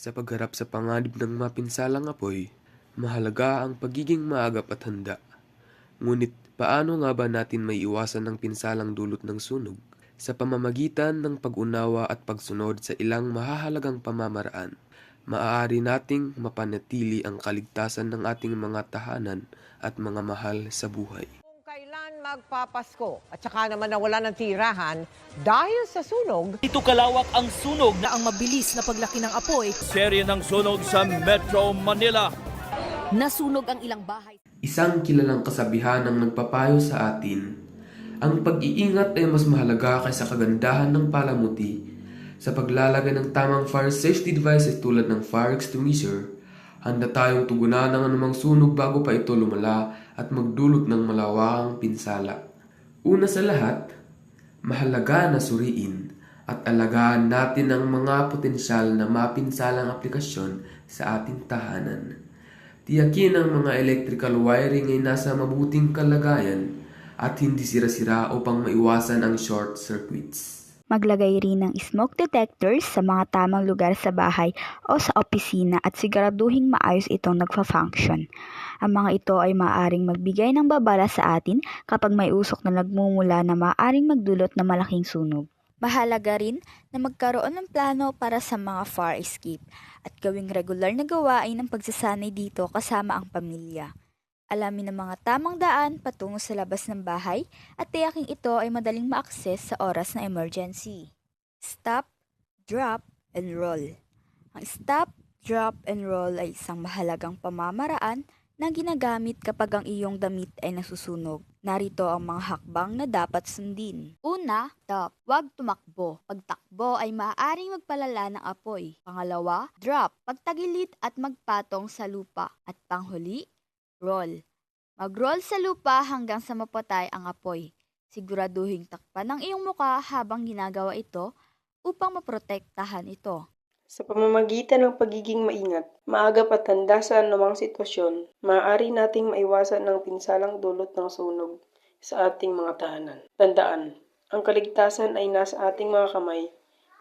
Sa pagharap sa panganib ng mapinsalang apoy, mahalaga ang pagiging maagap at handa. Ngunit paano nga ba natin maiiwasan ang pinsalang dulot ng sunog? Sa pamamagitan ng pag-unawa at pagsunod sa ilang mahahalagang pamamaraan, maaari nating mapanatili ang kaligtasan ng ating mga tahanan at mga mahal sa buhay. Kung kailan magpapasko at saka naman nawala ng tirahan dahil sa sunog, Ito kalawak ang sunog na na ang mabilis na paglaki ng apoy, serye ng sunog sa Metro Manila. nasunog ang ilang bahay. Isang kilalang kasabihan ang nagpapayo sa atin, ang pag-iingat ay mas mahalaga kaysa kagandahan ng palamuti. Sa paglalagay ng tamang fire safety devices tulad ng fire extinguisher, handa tayong tugunan ng anumang sunog bago pa ito lumala at magdulot ng malawakang pinsala. Una sa lahat, mahalaga na suriin at alagaan natin ang mga potensyal na mapinsalang aplikasyon sa ating tahanan. Tiyakin ang mga electrical wiring ay nasa mabuting kalagayan at hindi sira-sira upang maiwasan ang short circuits. Maglagay rin ng smoke detectors sa mga tamang lugar sa bahay o sa opisina at siguraduhing maayos itong nagfa-function. Ang mga ito ay maaaring magbigay ng babala sa atin kapag may usok na nagmumula na maaaring magdulot ng malaking sunog. Mahalaga rin na magkaroon ng plano para sa mga fire escape at gawing regular na gawain ng pagsasanay dito kasama ang pamilya. Alamin ang mga tamang daan patungo sa labas ng bahay at tiyaking ito ay madaling ma-access sa oras ng emergency. Stop, drop, and roll. Ang stop, drop, and roll ay isang mahalagang pamamaraan na ginagamit kapag ang iyong damit ay nasusunog. Narito ang mga hakbang na dapat sundin. Una, stop. Huwag tumakbo. Pagtakbo ay maaaring magpalala ng apoy. Pangalawa, drop. Pagtagilid at magpatong sa lupa. At panghuli, roll. Mag-roll sa lupa hanggang sa mapatay ang apoy. Siguraduhin takpan ang iyong muka habang ginagawa ito upang maprotektahan ito. Sa pamamagitan ng pagiging maingat, maagap at handa sa anumang sitwasyon, maaari nating maiwasan ang pinsalang dulot ng sunog sa ating mga tahanan. Tandaan, ang kaligtasan ay nasa ating mga kamay.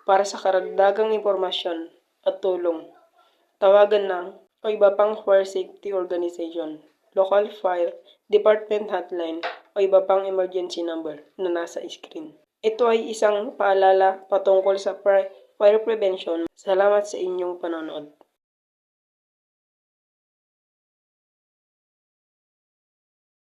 Para sa karagdagang impormasyon at tulong, tawagan ng o iba pang fire safety organization, local fire department hotline o iba pang emergency number na nasa screen. Ito ay isang paalala patungkol sa fire prevention. Salamat sa inyong panonood.